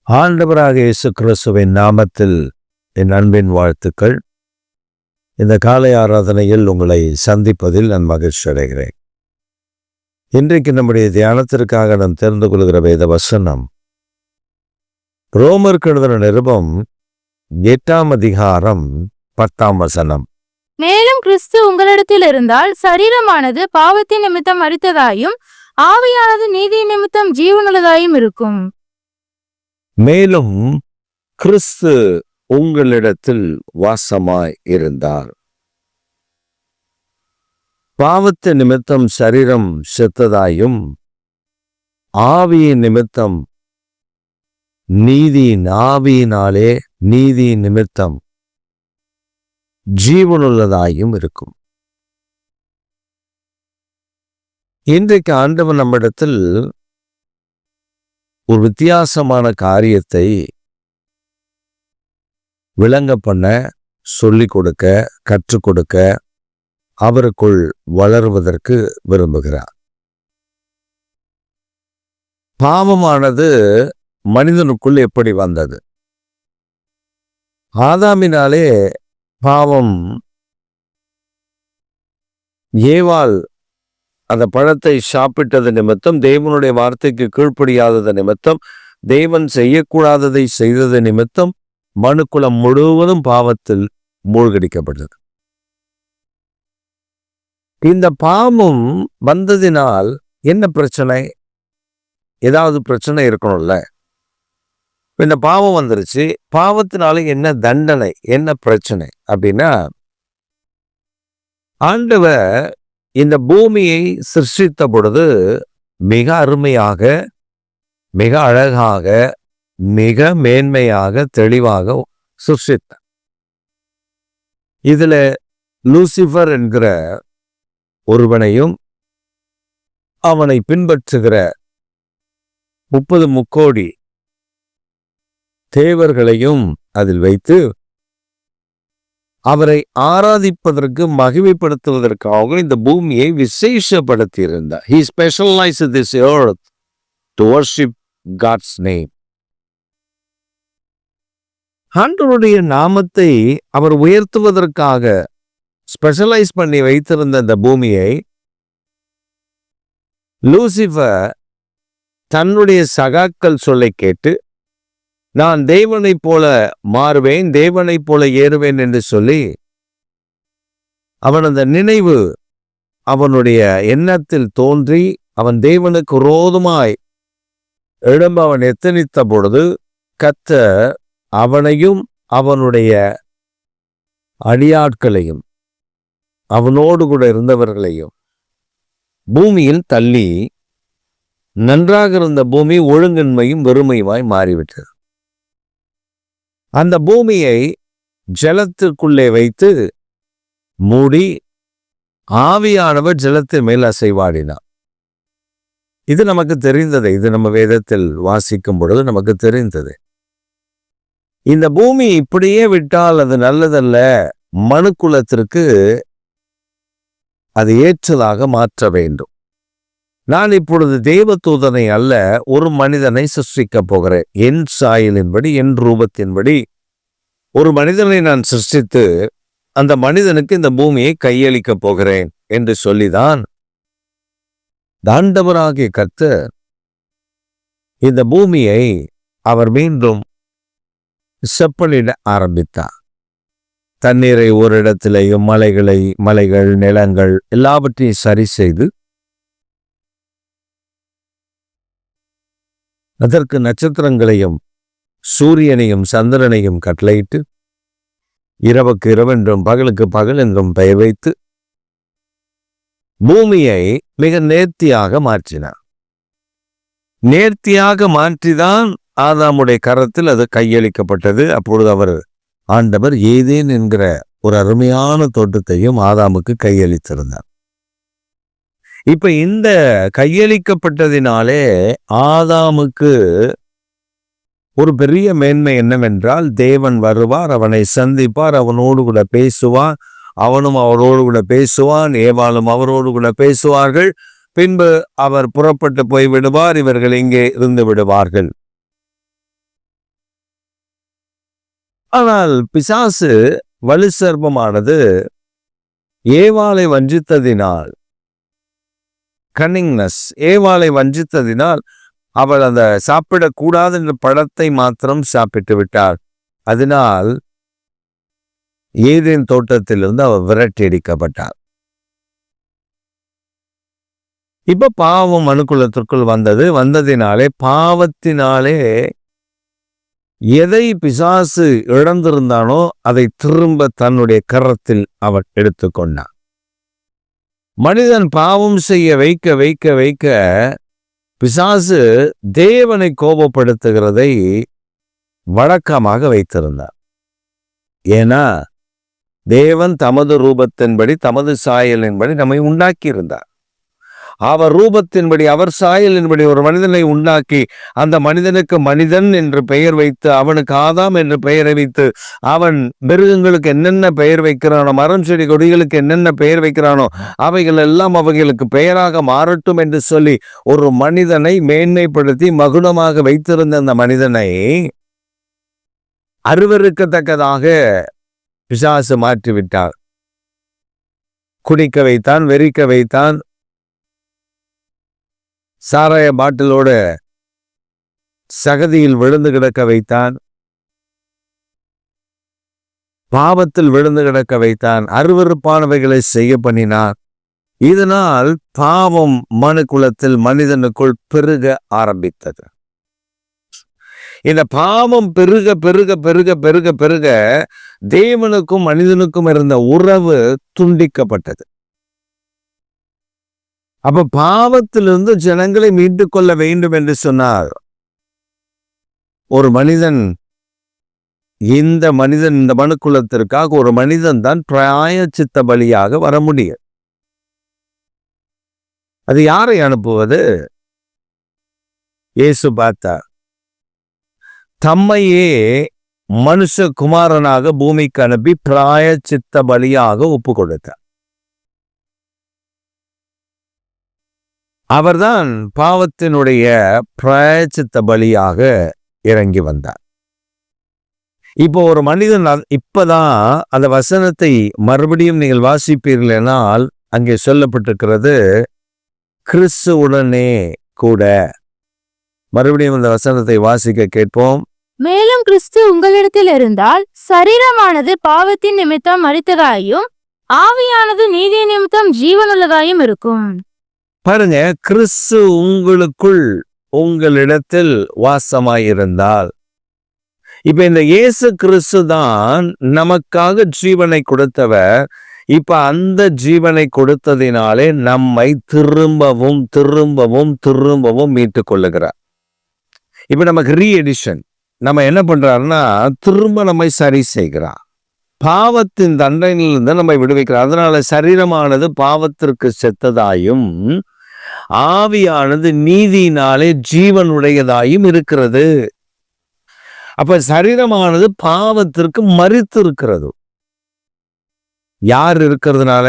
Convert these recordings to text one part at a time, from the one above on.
ஆண்டவராக இயேசு கிறிஸ்துவின் நாமத்தில் என் அன்பின் வாழ்த்துக்கள். இந்த காலை ஆராதனையில் உங்களை சந்திப்பதில் நான் மகிழ்ச்சி அடைகிறேன். இன்றைக்கு நம்முடைய தியானத்திற்காக நாம் தெரிந்து கொள்கிற வேத வசனம் ரோமருக்கு எழுதின நிருபம் 8ஆம் அதிகாரம் 10ஆம் வசனம். மேலும் கிறிஸ்து உங்களிடத்தில் இருந்தால் சரீரமானது பாவத்தின் நிமித்தம் மரித்ததாயும் ஆவியானது நீதி நிமித்தம் ஜீவனுள்ளதாயும் இருக்கும். மேலும் கிறிஸ்து உங்களிடத்தில் வாசமாய் இருந்தார். பாவத்து நிமித்தம் சரீரம் செத்ததாயும் ஆவியின் நிமித்தம் ஆவியினாலே நீதி நிமித்தம் ஜீவனுள்ளதாயும் இருக்கும். இன்றைக்கு ஆண்டவர் நம்மிடத்தில் ஒரு வித்தியாசமான காரியத்தை விளங்க பண்ண, சொல்லிக் கொடுக்க, கற்றுக் கொடுக்க, அவருக்குள் வளருவதற்கு விரும்புகிறார். பாவமானது மனிதனுக்குள் எப்படி வந்தது? ஆதாமினாலே பாவம், ஏவாள் அந்த பழத்தை சாப்பிட்டது நிமித்தம், தேவனுடைய வார்த்தைக்கு கீழ்ப்படியாதது நிமித்தம், தேவன் செய்யக்கூடாததை செய்தது நிமித்தம் மனுக்குலம் முழுவதும் பாவத்தில் மூழ்கடிக்கப்பட்டது. இந்த பாவம் வந்ததினால் என்ன பிரச்சனை? ஏதாவது பிரச்சனை இருக்கணும்ல. இந்த பாவம் வந்துருச்சு, பாவத்தினால என்ன தண்டனை, என்ன பிரச்சனை அப்படின்னா, ஆண்டவர் இந்த பூமியை சிருஷ்டித்த பொழுது மிக அருமையாக, மிக அழகாக, மிக மேன்மையாக, தெளிவாக சிருஷ்டித்தார். இதுல லூசிபர் என்கிற ஒருவனையும் அவனை பின்பற்றுகிற 30 முக்கோடி தேவர்களையும் அதில் வைத்து அவரை ஆராதிப்பதற்கு, மகிமைப்படுத்துவதற்காக இந்த பூமியை விசேஷப்படுத்தி இருந்தார். He specialized this earth to worship God's name. ஆண்டவருடைய நாமத்தை அவர் உயர்த்துவதற்காக ஸ்பெஷலைஸ் பண்ணி வைத்திருந்த இந்த பூமியை லூசிபர் தன்னுடைய சகாக்கள் சொல்லை கேட்டு, நான் தேவனைப் போல மாறுவேன், தேவனைப் போல ஏறுவேன் என்று சொல்லி அவன் அந்த நினைவு அவனுடைய எண்ணத்தில் தோன்றி அவன் தேவனுக்கு விரோதமாய் எழும்ப அவன் எத்தனித்த பொழுது, கர்த்தர் அவனையும் அவனுடைய அடியாட்களையும் அவனோடு கூட இருந்தவர்களையும் பூமியில் தள்ளி, நன்றாக இருந்த பூமி ஒழுங்கின்மையும் வெறுமையுமாய் மாறிவிட்டது. அந்த பூமியை ஜலத்திற்குள்ளே வைத்து மூடி, ஆவியானவர் ஜலத்தின் மேல் அசைவாடினார். இது நமக்கு தெரிந்தது. இது நம்ம வேதத்தில் வாசிக்கும் பொழுது நமக்கு தெரிந்தது. இந்த பூமி இப்படியே விட்டால் அது நல்லதல்ல, மனுக்குலத்திற்கு அது ஏற்றதாக மாற்ற வேண்டும். நான் இப்பொழுது தேவதூதனை அல்ல, ஒரு மனிதனை சிருஷ்டிக்கப் போகிறேன். என் சாயலின்படி, என் ரூபத்தின்படி ஒரு மனிதனை நான் சிருஷ்டித்து அந்த மனிதனுக்கு இந்த பூமியை கையளிக்கப் போகிறேன் என்று சொல்லிதான் ஆண்டவராகிய கர்த்தர் இந்த பூமியை அவர் மீண்டும் செப்பனிட ஆரம்பித்தார். தண்ணீரை ஒரு இடத்திலேயும் மலைகள், நிலங்கள் எல்லாவற்றையும் சரி செய்து அதற்கு நட்சத்திரங்களையும் சூரியனையும் சந்திரனையும் கட்டளையிட்டு, இரவுக்கு இரவென்றும் பகலுக்கு பகல் என்றும் பெயர் வைத்து பூமியை மிக நேர்த்தியாக மாற்றினார். நேர்த்தியாக மாற்றிதான் ஆதாமுடைய கரத்தில் அது கையளிக்கப்பட்டது. அப்பொழுது ஆண்டவர் ஏதேன் என்கிற ஒரு அருமையான தோட்டத்தையும் ஆதாமுக்கு கையளித்திருந்தார். இப்ப இந்த கையளிக்கப்பட்டதினாலே ஆதாமுக்கு ஒரு பெரிய மேன்மை என்னவென்றால், தேவன் வருவார், அவனை சந்திப்பார், அவனோடு கூட பேசுவார், அவனும் அவரோடு கூட பேசுவான், ஏவாளும் அவரோடு கூட பேசுவார்கள். பின்பு அவர் புறப்பட்டு போய் விடுவார், இவர்கள் இங்கே இருந்து விடுவார்கள். ஆனால் பிசாசு வலு சர்ப்பமானது ஏவாளை வஞ்சித்ததினால், கன்னிங்னஸ், ஏவாளை வஞ்சித்ததினால் அவள் அந்த சாப்பிடக்கூடாது என்ற பழத்தை மாத்திரம் சாப்பிட்டு விட்டாள். அதனால் ஏதேன் தோட்டத்திலிருந்து அவள் விரட்டியடிக்கப்பட்டாள். இப்ப பாவம் மனுக்குலத்திற்குள் வந்ததினாலே, பாவத்தினாலே எதை பிசாசு இழந்திருந்தானோ அதை திரும்ப தன்னுடைய கரத்தில் அவன் எடுத்துக்கொண்டான். மனிதன் பாவம் செய்ய வைக்க வைக்க வைக்க பிசாசு தேவனை கோபப்படுத்துகிறதை வழக்கமாக வைத்திருந்தார். ஏன்னா தேவன் தமது ரூபத்தின்படி, தமது சாயலின்படி நம்மை உண்டாக்கியிருந்தார். அவர் ரூபத்தின்படி, அவர் சாயலின்படி ஒரு மனிதனை உண்டாக்கி, அந்த மனிதனுக்கு மனிதன் என்று பெயர் வைத்து, அவனுக்கு ஆதாம் என்று பெயரை வைத்து, அவன் மிருகங்களுக்கு என்னென்ன பெயர் வைக்கிறானோ, மரம் செடி கொடிகளுக்கு என்னென்ன பெயர் வைக்கிறானோ அவைகள் எல்லாம் அவைகளுக்கு பெயராக மாறட்டும் என்று சொல்லி ஒரு மனிதனை மேன்மைப்படுத்தி மகுடமாக வைத்திருந்த அந்த மனிதனை அருவருக்கத்தக்கதாக பிசாசு மாற்றிவிட்டார். குடிக்க வைத்தான், வெறிக்க வைத்தான், சாராய பாட்டிலோட சகதியில் விழுந்து கிடக்க வைத்தான், பாவத்தில் விழுந்து கிடக்க வைத்தான், அருவருப்பானவைகளை செய்ய பண்ணினான். இதனால் பாவம் மனுக்குலத்தில் மனிதனுக்குள் பெருக ஆரம்பித்தது. இந்த பாவம் பெருக பெருக பெருக பெருக பெருக தேவனுக்கும் மனிதனுக்கும் இருந்த உறவு துண்டிக்கப்பட்டது. அப்ப பாவத்திலிருந்து ஜனங்களை மீண்டு கொள்ள வேண்டும் என்று சொன்னார். ஒரு மனிதன், இந்த மனுக்குலத்திற்காக ஒரு மனிதன் தான் பிராயச்சித்த பலியாக வர முடியும். அது யாரை அனுப்புவது? இயேசு பார்த்தார். தம்மையே மனுஷகுமாரனாக பூமிக்கு அனுப்பி பிராயச்சித்த பலியாக ஒப்பு கொடுத்தார். அவர்தான் பாவத்தினுடைய பிராயச்சித்த பலியாக இறங்கி வந்தார். இப்போ ஒரு மனிதன், இப்பதான் அந்த வசனத்தை மறுபடியும் நீங்கள் வாசிப்பீர்களானால் அங்கே சொல்லப்பட்டிருக்கிறது, கிறிஸ்துவுடனே கூட. மறுபடியும் அந்த வசனத்தை வாசிக்க கேட்போம். மேலும் கிறிஸ்து உங்களிடத்தில் இருந்தால் சரீரமானது பாவத்தின் நிமித்தம் மரித்ததாயும் ஆவியானது நீதி நிமித்தம் ஜீவனுள்ளதாயும் இருக்கும். பாருங்க, கிறிஸ்து உங்களுக்குள், உங்களிடத்தில் வாசமாயிருந்தால். இப்ப இந்த இயேசு கிறிஸ்து தான் நமக்காக ஜீவனை கொடுத்தவர். இப்ப அந்த ஜீவனை கொடுத்ததினாலே நம்மை திரும்பவும் திரும்பவும் திரும்பவும் மீட்டுக் கொள்ளுகிறார். இப்ப நமக்கு ரீஎடிஷன், நம்ம என்ன பண்றாருன்னா திரும்ப நம்மை சரி செய்கிறார். பாவத்தின் தண்டனையிலிருந்து நம்மை விடுவிக்கிறார். அதனால சரீரமானது பாவத்திற்கு செத்ததாயும் ஆவியானது நீதியினாலே ஜீவனுடையதாயும் இருக்கிறது. அப்ப சரீரமானது பாவத்திற்கு மரித்து இருக்கிறது. யார் இருக்கிறதுனால?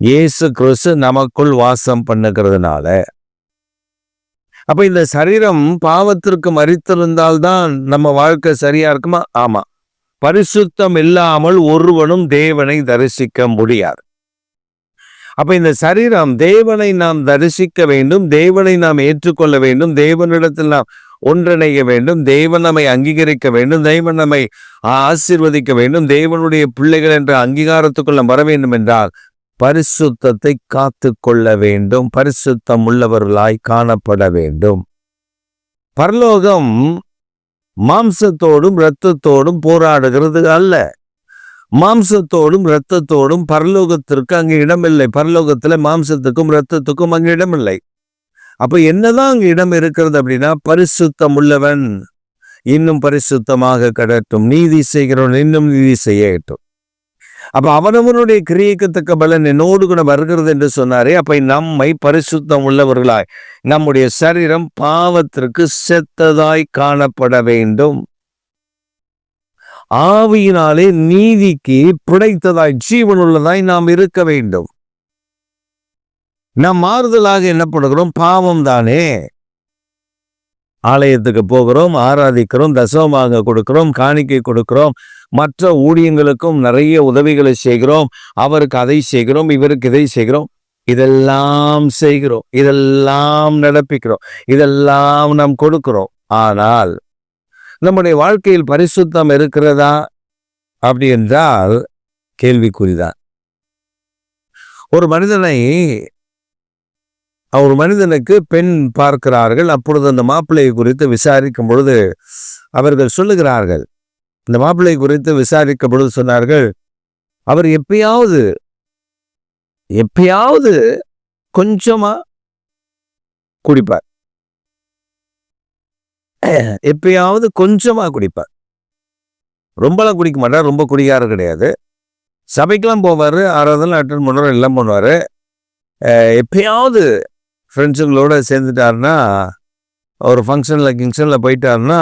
இயேசு கிறிஸ்து நமக்குள் வாசம் பண்ணுகிறதுனால. அப்ப இந்த சரீரம் பாவத்திற்கு மரித்திருந்தால்தான் நம்ம வாழ்க்கை சரியா இருக்குமா? ஆமா. பரிசுத்தம் இல்லாமல் ஒருவனும் தேவனை தரிசிக்க முடியாது. அப்ப இந்த சரீரம், தேவனை நாம் தரிசிக்க வேண்டும், தேவனை நாம் ஏற்றுக்கொள்ள வேண்டும், தேவனிடத்தில் நாம் ஒன்றிணைய வேண்டும், தேவன் நம்மை அங்கீகரிக்க வேண்டும், தேவன் நம்மை ஆசீர்வதிக்க வேண்டும், தேவனுடைய பிள்ளைகள் என்ற அங்கீகாரத்துக்குள்ள வர வேண்டும் என்றால் பரிசுத்தத்தை காத்து கொள்ள வேண்டும், பரிசுத்தம் உள்ளவர்களாய் காணப்பட வேண்டும். பரலோகம் மாம்சத்தோடும் இரத்தத்தோடும் போராடுகிறது அல்ல. மாம்சத்தோடும் இரத்தத்தோடும் பரலோகத்திற்கு அங்கு இடமில்லை. பரலோகத்துல மாம்சத்துக்கும் இரத்தத்துக்கும் அங்கு இடமில்லை. அப்ப என்னதான் அங்கு இடம் இருக்கிறது அப்படின்னா, பரிசுத்தம் உள்ளவன் இன்னும் பரிசுத்தமாக கடட்டும், நீதி செய்கிறவன் இன்னும் நீதி செய்யட்டும். அப்ப அவனவனுடைய கிரியைக்கு பலன் என்னோடு கூட வருகிறது என்று சொன்னாரே. அப்ப நம்மை பரிசுத்தம் உள்ளவர்களாய், நம்முடைய சரீரம் பாவத்திற்கு செத்ததாய் காணப்பட வேண்டும், ஆவியினாலே நீதிக்கு பிழைத்ததாய் ஜீவனுள்ளதாய் நாம் இருக்க வேண்டும். நாம் மாறுதலாக என்ன பண்ணுகிறோம்? பாவம் தானே. ஆலயத்துக்கு போகிறோம், ஆராதிக்கிறோம், தசமமாக கொடுக்கிறோம், காணிக்கை கொடுக்கிறோம், மற்ற ஊழியங்களுக்கும் நிறைய உதவிகளை செய்கிறோம். அவருக்கு அதை செய்கிறோம், இவருக்கு இதை செய்கிறோம். இதெல்லாம் செய்கிறோம், இதெல்லாம் நடப்பிக்கிறோம், இதெல்லாம் நாம் கொடுக்கிறோம். ஆனால் நம்முடைய வாழ்க்கையில் பரிசுத்தம் இருக்கிறதா அப்படி என்றால் கேள்விக்குறிதான். ஒரு மனிதனுக்கு பெண் பார்க்கிறார்கள். அப்பொழுது அந்த மாப்பிள்ளையை குறித்து விசாரிக்கும் பொழுது அவர்கள் சொல்லுகிறார்கள், இந்த மாப்பிள்ளை குறித்து விசாரிக்கும் பொழுது சொன்னார்கள், அவர் எப்பயாவது கொஞ்சமா குடிப்பார், எப்பயாவது கொஞ்சமா குடிப்பார், ரொம்பலாம் குடிக்க மாட்டார், ரொம்ப குடிக்காரர் கிடையாது. சபைக்கெல்லாம் போவார், ஆராதனை அட்டன் பண்ணுவார், எல்லாம் பண்ணுவார். எப்பயாவது ஃப்ரெண்ட்ஸுங்களோட சேர்ந்துட்டாருன்னா, ஒரு கிங்ஷனில் போயிட்டாருன்னா,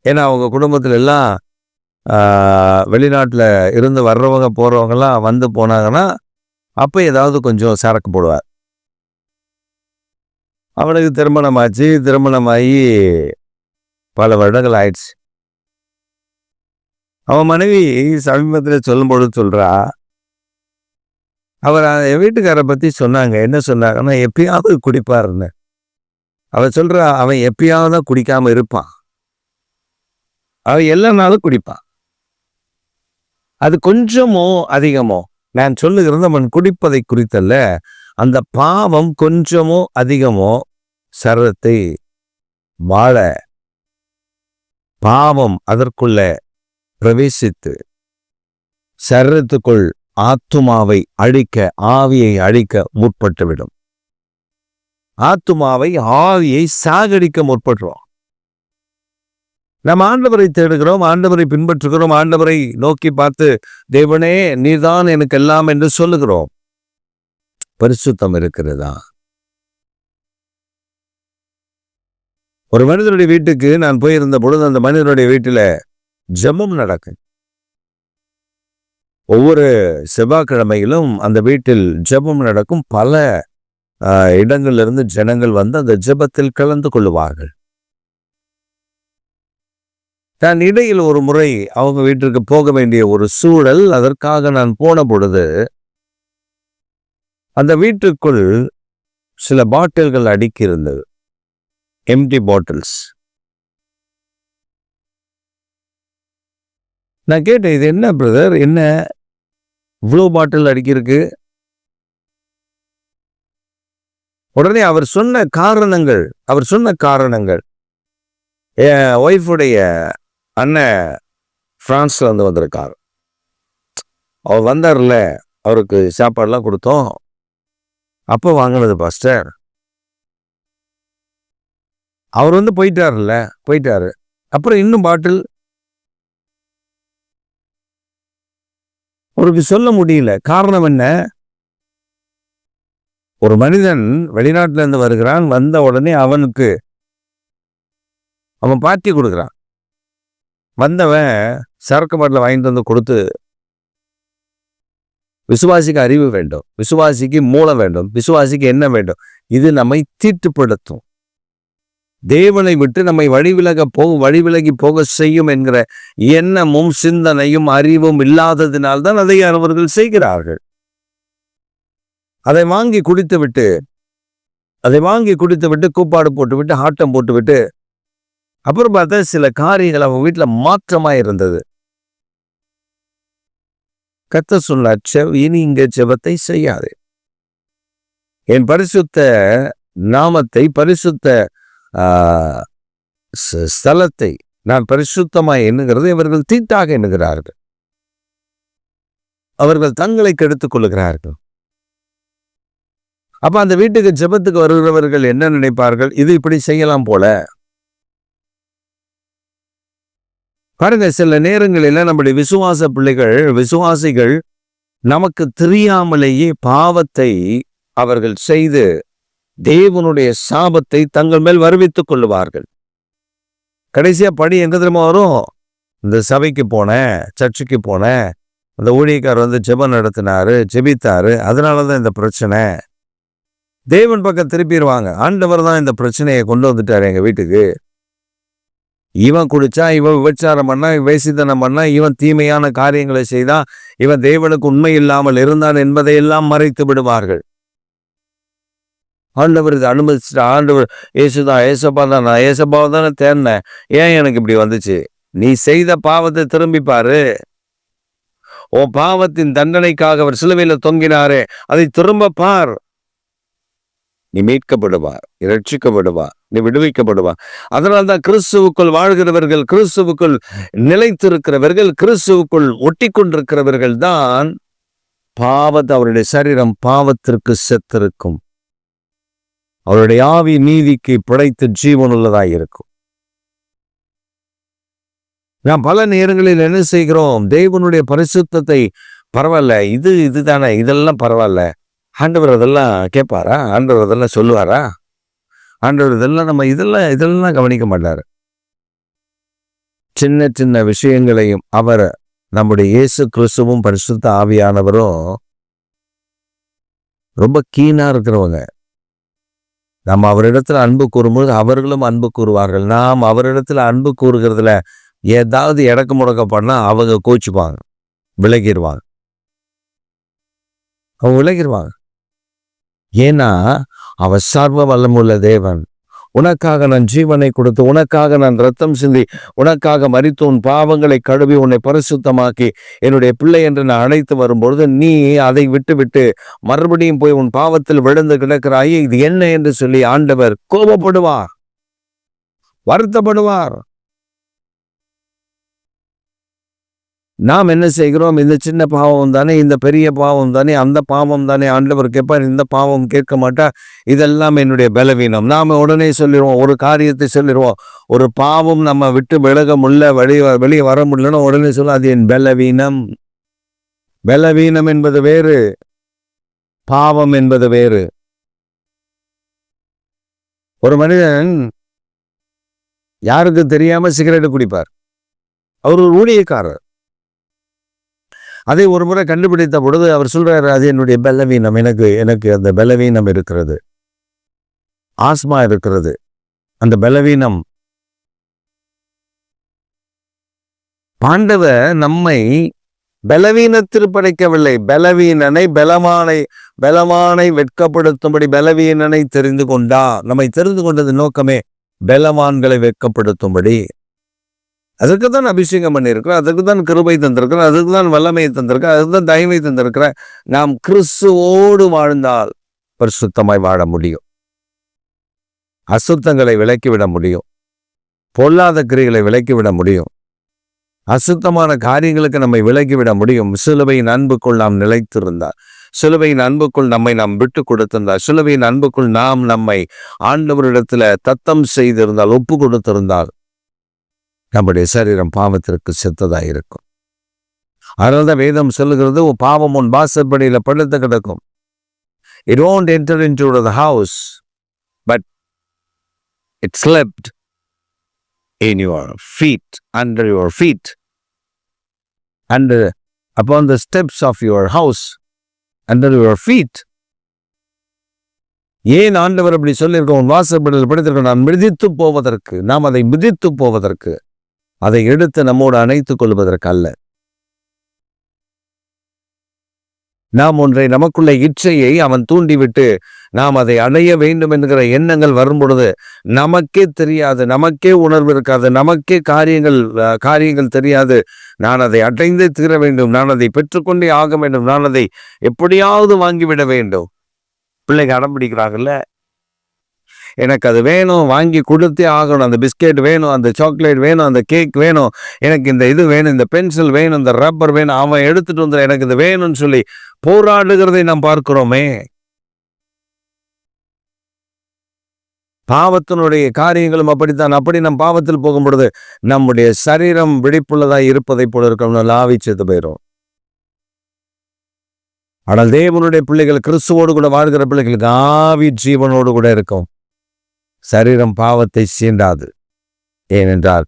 ஏன்னா அவங்க குடும்பத்தில் எல்லாம் வெளிநாட்டில் இருந்து வர்றவங்க போகிறவங்கலாம் வந்து போனாங்கன்னா அப்போ ஏதாவது கொஞ்சம் சரக்கு போடுவார். அவனுக்கு திருமணமாகி பல வருடங்கள் ஆயிடுச்சு. அவன் மனைவி சமீபத்தில் சொல்லும்பொழுது சொல்கிறா, அவர் என் வீட்டுக்காரை பற்றி சொன்னாங்க. என்ன சொன்னாங்கன்னா, எப்பயாவது குடிப்பாருன்னு. அவன் சொல்கிறா, அவன் எப்பயாவது தான் குடிக்காமல் இருப்பான், அவன் எல்லா நாளும் குடிப்பான். அது கொஞ்சமோ அதிகமோ, நான் சொல்லுகிறது அவன் குடிப்பதை குறித்தல்ல, அந்த பாவம் கொஞ்சமோ அதிகமோ சரீரத்தை வாழ பாவம் அதற்குள்ள பிரவேசித்து சரீரத்துக்குள் ஆத்துமாவை அழிக்க, ஆவியை அழிக்க முற்பட்டுவிடும். ஆத்துமாவை ஆவியை சாகடிக்க முற்பட்டுரும். நாம் ஆண்டவரை தேடுகிறோம், ஆண்டவரை பின்பற்றுகிறோம், ஆண்டவரை நோக்கி பார்த்து தேவனே நீதான் எனக்கு எல்லாம் என்று சொல்லுகிறோம். பரிசுத்தம் இருக்கிறதா? ஒரு மனிதனுடைய வீட்டுக்கு நான் போயிருந்த பொழுது அந்த மனிதனுடைய வீட்டில் ஜெபம் நடக்கும். ஒவ்வொரு செவ்வாய்க்கிழமையிலும் அந்த வீட்டில் ஜெபம் நடக்கும். பல இடங்களிலிருந்து ஜனங்கள் வந்து அந்த ஜெபத்தில் கலந்து கொள்ளுவார்கள். நான் இடையில் ஒரு முறை அவங்க வீட்டிற்கு போக வேண்டிய ஒரு சூழல், அதற்காக நான் போன பொழுது அந்த வீட்டுக்குள் சில பாட்டில்கள் அடுக்கி இருந்தது, எம்டி பாட்டில்ஸ். நான் கேட்டேன், இது என்ன பிரதர், என்ன இவ்வளோ பாட்டில் அடுக்கியிருக்கு? உடனே அவர் சொன்ன காரணங்கள் என் ஒய்ஃபுடைய அண்ணன் பிரான்ஸ்ல இருந்து வந்திருக்கார். அவர் வந்தார்ல, அவருக்கு சாப்பாடுலாம் கொடுத்தோம், அப்போ வாங்கினது பாஸ்டர். அவர் வந்து போயிட்டாரு. அப்புறம் இன்னும் பாட்டில் அவருக்கு சொல்ல முடியல. காரணம் என்ன? ஒரு மனிதன் வெளிநாட்டுல இருந்து வருகிறான், வந்த உடனே அவன் பார்ட்டி கொடுக்குறான். வந்தவன் சரக்கு பாட்டில் வாங்கிட்டு வந்து கொடுத்து, விசுவாசிக்கு அறிவு வேண்டும், விசுவாசிக்கு மூலம் வேண்டும், விசுவாசிக்கு என்ன வேண்டும், இது நம்மை தீட்டுப்படுத்தும், தேவனை விட்டு நம்மை வழிவிலகி போக செய்யும் என்கிற எண்ணமும் சிந்தனையும் அறிவும் இல்லாததினால்தான் அதை அவர்கள் செய்கிறார்கள். அதை வாங்கி குடித்து விட்டு கூப்பாடு போட்டுவிட்டு ஆட்டம் போட்டுவிட்டு அப்புறம் பார்த்தா சில காரியங்கள் அவங்க வீட்டில் மாற்றமாக இருந்தது. கர்த்தர் சொன்னார், இனி இங்க ஜெபத்தை செய்யாது, என் பரிசுத்த நாமத்தை, பரிசுத்த ஸ்தலத்தை நான் பரிசுத்தமாய் எண்ணுகிறது இவர்கள் தீட்டாக எண்ணுகிறார்கள், அவர்கள் தங்களை கெடுத்துக் கொள்ளுகிறார்கள். அப்ப அந்த வீட்டுக்கு ஜெபத்துக்கு வருகிறவர்கள் என்ன நினைப்பார்கள்? இது இப்படி செய்யலாம் போல. பாருங்க, சில நேரங்களில் நம்முடைய விசுவாசிகள் நமக்கு தெரியாமலேயே பாவத்தை அவர்கள் செய்து தேவனுடைய சாபத்தை தங்கள் மேல் வருவித்துக் கொள்ளுவார்கள். கடைசியா படி எங்க தெரியுமா வரும்? இந்த சபைக்கு போனேன், சர்ச்சுக்கு போனேன், அந்த ஊழியக்காரர் வந்து ஜெபம் நடத்தினாரு, ஜெபித்தாரு, அதனாலதான் இந்த பிரச்சனை. தேவன் பக்கம் திருப்பிடுவாங்க. ஆண்டவர் தான் இந்த பிரச்சனையை கொண்டு வந்துட்டாரு எங்க வீட்டுக்கு, இவன் குடிச்சா, இவன் விபச்சாரம் பண்ணா, இவன் வேசித்தனம் பண்ணா, இவன் தீமையான காரியங்களை செய்தா, இவன் தேவனுக்கு உண்மை இல்லாமல் இருந்தான் என்பதையெல்லாம் மறைத்து விடுவார்கள். ஆண்டவர் இதை அனுமதிச்சுட்டு, ஆண்டவர் ஏசுதான், ஏசப்பா தான், நான் ஏசப்பாவை தானே தேடினேன், ஏன் எனக்கு இப்படி வந்துச்சு? நீ செய்த பாவத்தை திரும்பி பாரு. உன் பாவத்தின் தண்டனைக்காக அவர் சிலுவையில தொங்கினாரே, அதை திரும்ப பார். நீ மீட்கப்படுவார், நீ ரட்சிக்கப்படுவார், நீ விடுவிக்கப்படுவார். அதனால்தான் கிறிஸ்துவுக்குள் வாழ்கிறவர்கள், கிறிஸ்துவுக்குள் நிலைத்திருக்கிறவர்கள், கிறிஸ்துவுக்குள் ஒட்டி கொண்டிருக்கிறவர்கள் தான் பாவத்தை, அவருடைய சரீரம் பாவத்திற்கு செத்திருக்கும், அவருடைய ஆவி நீதிக்கு பிழைத்து ஜீவனுள்ளதாய் இருக்கும். நாம் பல நேரங்களில் என்ன செய்கிறோம்? தேவனுடைய பரிசுத்தத்தை, பரவாயில்ல, இதுதானே, இதெல்லாம் பரவாயில்ல, ஆண்டவர் அதெல்லாம் கேட்பாரா? ஆண்டவர் அதெல்லாம் சொல்லுவாரா? ஆண்டவர் இதெல்லாம் நம்ம இதெல்லாம் கவனிக்க மாட்டாரு. சின்ன சின்ன விஷயங்களையும் அவர், நம்முடைய இயேசு கிறிஸ்துவும் பரிசுத்த ஆவியானவரும் ரொம்ப கீனா இருக்கிறவங்க. நம்ம அவரிடத்துல அன்பு கூறும்போது அவர்களும் அன்பு கூறுவார்கள். நாம் அவரிடத்துல அன்பு கூறுகிறதுல ஏதாவது இடக்கு முடக்க பண்ணா அவங்க கோச்சுப்பாங்க, விலகிடுவாங்க. அவங்க விலகிடுவாங்க. ஏன்னா அவர் சர்வ வல்லமுள்ள தேவன். உனக்காக நான் ஜீவனை கொடுத்து, உனக்காக நான் ரத்தம் சிந்தி, உனக்காக மரித்து, உன் பாவங்களை கழுவி, உன்னை பரிசுத்தமாக்கி என்னுடைய பிள்ளை என்று நான் அழைத்து வரும்பொழுது, நீ அதை விட்டு மறுபடியும் போய் உன் பாவத்தில் விழுந்து கிடக்கிறாயே, இது என்ன என்று சொல்லி ஆண்டவர் கோபப்படுவார், வருத்தப்படுவார். நாம் என்ன செய்கிறோம்? இந்த சின்ன பாவம் தானே, இந்த பெரிய பாவம் தானே, அந்த பாவம் தானே, ஆண்டவர் கேட்பார், இந்த பாவம் கேட்க மாட்டா, இதெல்லாம் என்னுடைய பலவீனம். நாம் உடனே சொல்லிடுவோம், ஒரு காரியத்தை சொல்லிடுவோம். ஒரு பாவம் நம்ம விட்டு விலக முடியல, வெளியே வர முடியலன்னா உடனே சொல்ல, அது என் பலவீனம். பலவீனம் என்பது வேறு, பாவம் என்பது வேறு. ஒரு மனிதன் யாருக்கு தெரியாம சிகரெட் குடிப்பார். அவர் ஒரு ஊழியக்காரர். அதை ஒரு முறை கண்டுபிடித்த பொழுது அவர் சொல்றாரு, அது என்னுடைய பலவீனம், எனக்கு அந்த பலவீனம் இருக்கிறது, ஆஸ்மா இருக்கிறது, அந்த பலவீனம். ஆண்டவர் நம்மை பலவீனத்தில் படைக்கவில்லை, பலவானை வெட்கப்படுத்தும்படி பலவீனனை தெரிந்து கொண்டா. நம்மை தெரிந்து கொண்டது நோக்கமே பலவான்களை வெட்கப்படுத்தும்படி. அதுக்கு தான் அபிஷேகம் பண்ணியிருக்கிறோம், அதுக்கு தான் கிருபை தந்திருக்கிறோம், அதுக்கு தான் வல்லமையை தந்திருக்கிறோம், அதுக்கு தான் தயவை தந்திருக்கிறேன். நாம் கிறிஸ்துவோடு வாழ்ந்தால் பரிசுத்தமாய் வாழ முடியும், அசுத்தங்களை விலக்கிவிட முடியும், பொல்லாத கிரிகளை விலக்கிவிட முடியும், அசுத்தமான காரியங்களுக்கு நம்மை விலக்கிவிட முடியும். சிலுவையின் அன்புக்குள் நாம் நிலைத்திருந்தால், சிலுவையின் அன்புக்குள் நம்மை நாம் விட்டு கொடுத்திருந்தால், சிலுவையின் அன்புக்குள் நாம் நம்மை ஆண்டவரிடத்துல தத்தம் செய்திருந்தால், ஒப்பு கொடுத்திருந்தால், நம்முடைய சரீரம் பாவத்திற்கு செத்ததாக இருக்கும். அதனால்தான் வேதம் சொல்லுகிறது, பாவம் உன் வாசற்படியில படுத்து கிடக்கும். It won't enter into the house, but it slept in your feet, under your feet, and upon the steps of your house, under your feet. ஏன் ஆண்டவர் அப்படி சொல்லியிருக்கோம்? உன் வாசற்படியில் படுத்திருக்கோம், நான் மிதித்து போவதற்கு, நாம் அதை மிதித்து போவதற்கு, அதை எடுத்து நம்மோடு அணைத்துக் கொள்வதற்கு அல்ல. நாம் ஒன்றை, நமக்குள்ள இச்சையை அவன் தூண்டிவிட்டு நாம் அதை அடைய வேண்டும் என்கிற எண்ணங்கள் வரும்பொழுது நமக்கே தெரியாது, நமக்கே உணர்வு இருக்காது, நமக்கே காரியங்கள் தெரியாது. நான் அதை அடைந்தே தீர வேண்டும், நான் அதை பெற்றுக்கொண்டே ஆக வேண்டும், நான் அதை எப்படியாவது வாங்கிவிட வேண்டும். பிள்ளைங்க அடம் பிடிக்கிறாங்கல்ல, எனக்கு அது வேணும், வாங்கி கொடுத்தே ஆகணும், அந்த பிஸ்கெட் வேணும், அந்த சாக்லேட் வேணும், அந்த கேக் வேணும், எனக்கு இந்த இது வேணும், இந்த பென்சில் வேணும், இந்த ரப்பர் வேணும், அவன் எடுத்துட்டு வந்து எனக்கு இது வேணும்னு சொல்லி போராடுகிறதை நாம் பார்க்கிறோமே. பாவத்தினுடைய காரியங்களும் அப்படித்தான். அப்படி நம் பாவத்தில் போகும் பொழுது நம்முடைய சரீரம் விழிப்புள்ளதாய் இருப்பதை போல இருக்க லாவி செத்து போயிடும். ஆனால் தேவனுடைய பிள்ளைகள், கிறிஸ்துவோடு கூட வாழ்கிற பிள்ளைகளுக்கு ஆவி ஜீவனோடு கூட இருக்கும். சரீரம் பாவத்தை சீண்டாது. ஏனென்றால்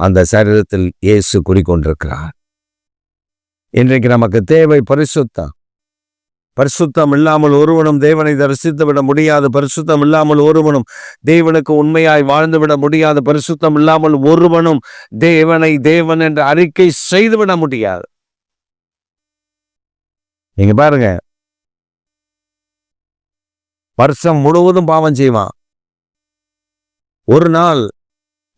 அந்த சரீரத்தில் இயேசு குடிக்கொண்டிருக்கிறார். இன்றைக்கு நமக்கு தேவை பரிசுத்தம். பரிசுத்தம் இல்லாமல் ஒருவனும் தேவனை தரிசித்து விட முடியாது. பரிசுத்தம் இல்லாமல் ஒருவனும் தேவனுக்கு உண்மையாய் வாழ்ந்து விட முடியாது. பரிசுத்தம் இல்லாமல் ஒருவனும் தேவனை தேவன் என்று அறிக்கை செய்துவிட முடியாது. நீங்க பாருங்க, வருஷம் முழுவதும் பாவம் செய்வான். ஒரு நாள்,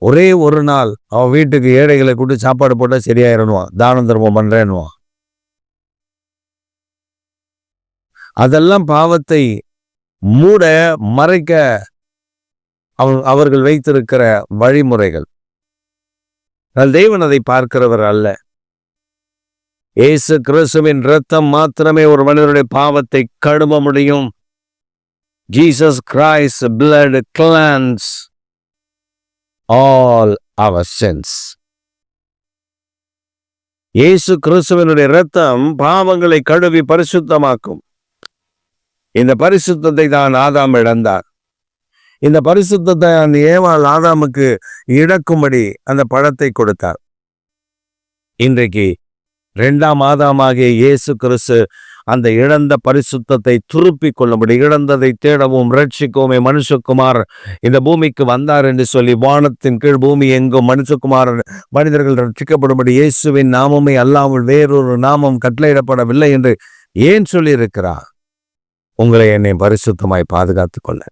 ஒரே ஒரு நாள் அவன் வீட்டுக்கு ஏழைகளை கூட்டு சாப்பாடு போட்டா சரியாயிருவான், தானம் தர்மம் பண்றேன்னுவான். அதெல்லாம் பாவத்தை மூட மறைக்க அவர்கள் வைத்திருக்கிற வழிமுறைகள். தேவன் அதை பார்க்கிறவர் அல்ல. இயேசு கிறிஸ்துவின் இரத்தம் மாத்திரமே ஒரு மனிதனுடைய பாவத்தை கழுவ முடியும். Jesus Christ's blood cleanses all our sins. இயேசு கிறிஸ்துவினுடைய இரத்தம் பாவங்களை கழுவி பரிசுத்தமாக்கும். இந்த பரிசுத்தத்தை தான் ஆதாம் இழந்தார். இந்த பரிசுத்தத்தை அந்த ஏவாள் ஆதாமுக்கு இழக்கும்படி அந்த பழத்தை கொடுத்தார். இன்றைக்கு 2ஆம் ஆதாமாகிய இயேசு கிறிஸ்து அந்த இழந்த பரிசுத்தத்தை திருப்பிக் கொள்ளும்படி, இழந்ததை தேடவும் ரட்சிக்கவுமே மனுஷகுமார் இந்த பூமிக்கு வந்தார் என்று சொல்லி, வானத்தின் கீழ் பூமி எங்கும் மனிதர்கள் ரட்சிக்கப்படும்படி இயேசுவின் நாமமே அல்லாமல் வேறொரு நாமம் கட்டளையிடப்படவில்லை என்று ஏன் சொல்லியிருக்கிறார்? உங்களை என்னை பரிசுத்தமாய் பாதுகாத்துக் கொள்ள,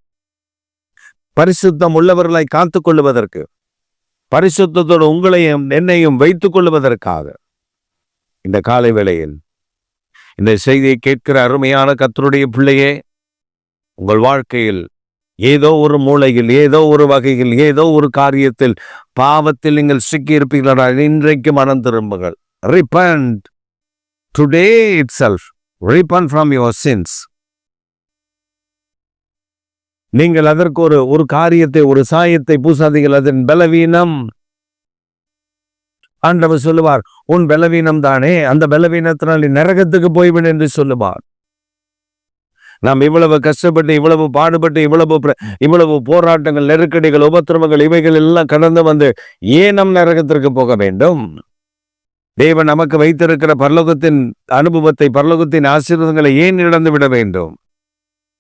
பரிசுத்தம் உள்ளவர்களாய் காத்துக் கொள்ளுவதற்கு, பரிசுத்தத்தோடு உங்களையும் என்னையும் வைத்துக் கொள்ளுவதற்காக இந்த காலை வேளையில் இந்த செய்தியை கேட்கிற அருமையான கர்த்தருடைய பிள்ளையே, உங்கள் வாழ்க்கையில் ஏதோ ஒரு மூலையில், ஏதோ ஒரு வகையில், ஏதோ ஒரு காரியத்தில் பாவத்தில் நீங்கள் சிக்கி இருப்பீர்களா? இன்றைக்கு மனம் திரும்புங்கள். Repent today itself. Repent from your sins. நீங்கள் அதற்கு ஒரு காரியத்தை, ஒரு சாயத்தை பூசாதீர்கள். அதன் பலவீனம். ஆண்டவர் சொல்லுவார், உன் பலவீனம் தானே, அந்த பலவீனத்தினால் நீ நரகத்துக்கு போய்விடு என்று சொல்லுவார். நாம் இவ்வளவு கஷ்டப்பட்டு, இவ்வளவு பாடுபட்டு, இவ்வளவு போராட்டங்கள், நெருக்கடிகள், உபத்திரவங்கள் இவைகள் எல்லாம் கடந்து வந்து ஏன் நம் நரகத்திற்கு போக வேண்டும்? தேவன் நமக்கு வைத்திருக்கிற பரலோகத்தின் அனுபவத்தை, பரலோகத்தின் ஆசீர்வாதங்களை ஏன் இழந்து விட வேண்டும்?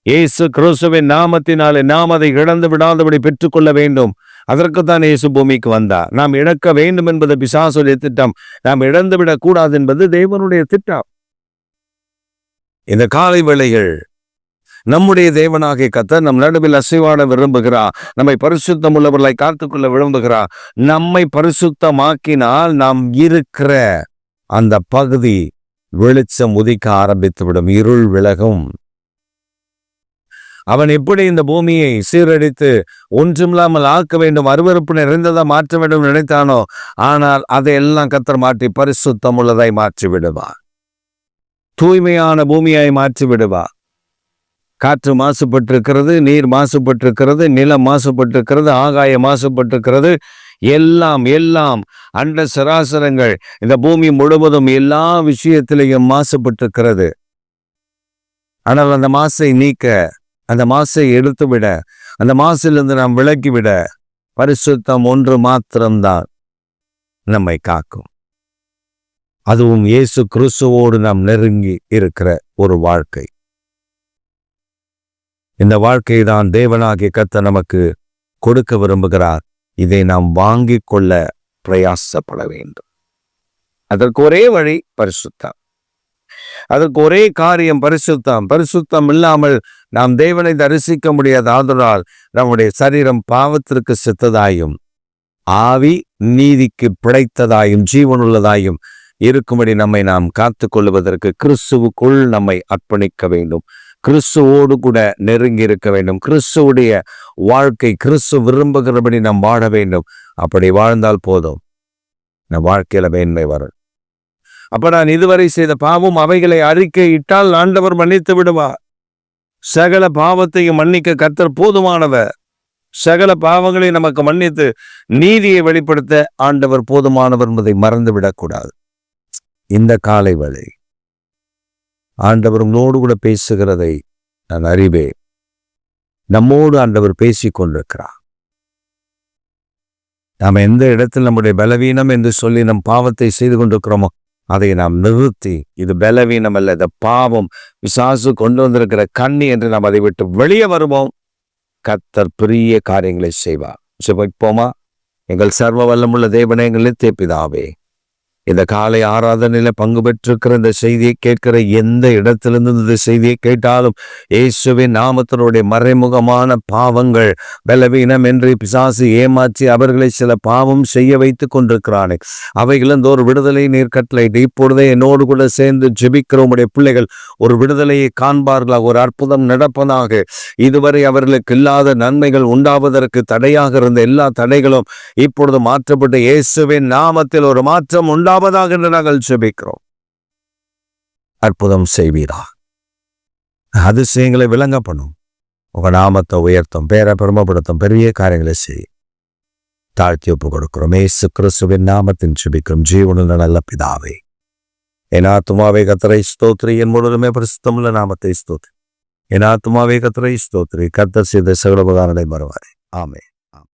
இயேசு கிறிஸ்துவின் நாமத்தினாலே நாம் அதை இழந்து விடாதபடி பெற்றுக்கொள்ள வேண்டும். அதற்குத்தான் இயேசு பூமிக்கு வந்தார். நாம் இழக்க வேண்டும் என்பது பிசாசுடைய திட்டம். நாம் இழந்து விடக் கூடாது என்பது தேவனுடைய திட்டம். இந்த காலை வேளைகள் நம்முடைய தேவனாகிய கர்த்தர் நம் நடுவில் அசைவாட விரும்புகிறார். நம்மை பரிசுத்தம் உள்ளவர்களாய் காத்துக்கொள்ள விரும்புகிறார். நம்மை பரிசுத்தமாக்கினால் நாம் இருக்கிற அந்த பகுதி வெளிச்சம் உதிக்க ஆரம்பித்துவிடும், இருள் விலகும். அவன் எப்படி இந்த பூமியை சீரடித்து ஒன்றுமில்லாமல் ஆக்க வேண்டும், அருவருப்பு நிறைந்ததா மாற்ற வேண்டும் நினைத்தானோ, ஆனால் அதையெல்லாம் கர்த்தர் மாற்றி பரிசுத்தம் உள்ளதாய் மாற்றி விடுவார். தூய்மையான பூமியாய் மாற்றி விடுவார். காற்று மாசுபட்டிருக்கிறது, நீர் மாசுபட்டிருக்கிறது, நிலம் மாசுபட்டிருக்கிறது, ஆகாயம் மாசுபட்டிருக்கிறது. எல்லாம் அண்ட சராசரங்கள், இந்த பூமி முழுவதும் எல்லா விஷயத்திலையும் மாசுபட்டிருக்கிறது. ஆனால் அந்த மாசை நீக்க, அந்த மாசை எடுத்துவிட, அந்த மாசிலிருந்து நாம் விலக்கிவிட பரிசுத்தம் ஒன்று மாத்திரம்தான் நம்மை காக்கும். அதுவும் இயேசு கிறிஸ்துவோடு நாம் நெருங்கி இருக்கிற ஒரு வாழ்க்கை. இந்த வாழ்க்கையை தான் தேவனாகிய கர்த்தர் நமக்கு கொடுக்க விரும்புகிறார். இதை நாம் வாங்கிக் கொள்ள பிரயாசப்பட வேண்டும். அதற்கு ஒரே வழி பரிசுத்தம். அதற்கு ஒரே காரியம் பரிசுத்தம். பரிசுத்தம் இல்லாமல் நாம் தேவனை தரிசிக்க முடியாது. ஆதலால் நம்முடைய சரீரம் பாவத்திற்கு செத்ததாயும், ஆவி நீதிக்கு பிழைத்ததாயும், ஜீவனுள்ளதாயும் இருக்கும்படி நம்மை நாம் காத்து கொள்வதற்கு கிறிஸ்துவுக்குள் நம்மை அர்ப்பணிக்க வேண்டும். கிறிஸ்துவோடு கூட நெருங்கி இருக்க வேண்டும். கிறிஸ்துவுடைய வாழ்க்கை, கிறிஸ்து விரும்புகிறபடி நாம் வாழ வேண்டும். அப்படி வாழ்ந்தால் போதும், நம் வாழ்க்கையில மேன்மை வரும். அப்ப நான் இதுவரை செய்த பாவம் அவைகளை அறிக்கையிட்டால் ஆண்டவர் மன்னித்து விடுவார். சகல பாவத்தையும் மன்னிக்க கர்த்தர் போதுமானவர். சகல பாவங்களை நமக்கு மன்னித்து நீதியை வெளிப்படுத்த ஆண்டவர் போதுமானவர் என்பதை மறந்து விடக்கூடாது. இந்த காலை வேளை ஆண்டவர் உங்களோடு கூட பேசுகிறதை நான் அறிவேன். நம்மோடு ஆண்டவர் பேசிக் கொண்டிருக்கிறார். நாம் எந்த இடத்தில் நம்முடைய பலவீனம் என்று சொல்லி நம் பாவத்தை செய்து கொண்டிருக்கிறோமோ அதை நாம் நிறுத்தி, இது பலவீனம் அல்ல, இந்த பாவம் பிசாசு கொண்டு வந்திருக்கிற கண்ணி என்று நாம் அதை விட்டு வெளியே வருவோம். கர்த்தர் பெரிய காரியங்களை செய்வார். ஜெபிப்போமா? எங்கள் சர்வ வல்லமுள்ள தேவனே, எங்கள் நித்திய பிதாவே, இந்த காலை ஆராதனையில பங்கு பெற்றிருக்கிற இந்த செய்தியை கேட்கிற எந்த இடத்திலிருந்து இந்த செய்தியை கேட்டாலும் இயேசுவின் நாமத்தினுடைய மறைமுகமான பாவங்கள், பலவீனம் என்று பிசாசு ஏமாற்றி அவர்களை சில பாவம் செய்ய வைத்து கொண்டிருக்கிறானே, அவைகளிலிருந்து ஒரு விடுதலை நீர் கட்டளையிட்டு இப்பொழுதே என்னோடு கூட சேர்ந்து ஜெபிக்கிற உம்முடைய பிள்ளைகள் ஒரு விடுதலையை காண்பார்களாக, ஒரு அற்புதம் நடப்பதாக. இதுவரை அவர்களுக்கு இல்லாத நன்மைகள் உண்டாவதற்கு தடையாக இருந்த எல்லா தடைகளும் இப்பொழுது மாற்றப்பட்டு இயேசுவின் நாமத்தில் ஒரு மாற்றம் உண்டாவதாக என்று நாங்கள் ஜெபிக்கிறோம். அற்புதம் செய்வீரா, அதிசயங்களை விளங்க பண்ணும், உங்க நாமத்தை உயர்த்தும், பேரை பெருமைப்படுத்தும், பெரிய காரியங்களை செய். தாழ்த்தி ஒப்பு கொடுக்கிறோம். இயேசு கிறிஸ்துவின் நாமத்தில் ஜெபிக்கிறோம் ஜீவனுள்ள நல்ல பிதாவே. என் ஆத்துமாவே கர்த்தரை ஸ்தோத்திரி, என் முழுவதுமே பரிசுத்தமுள்ள நாமத்தை ஸ்தோத்திரி. என் ஆத்துமாவே கர்த்தரை ஸ்தோத்திரி, கர்த்தர் செய்த சகல உபகாரங்களை மறவாதே. ஆமென்.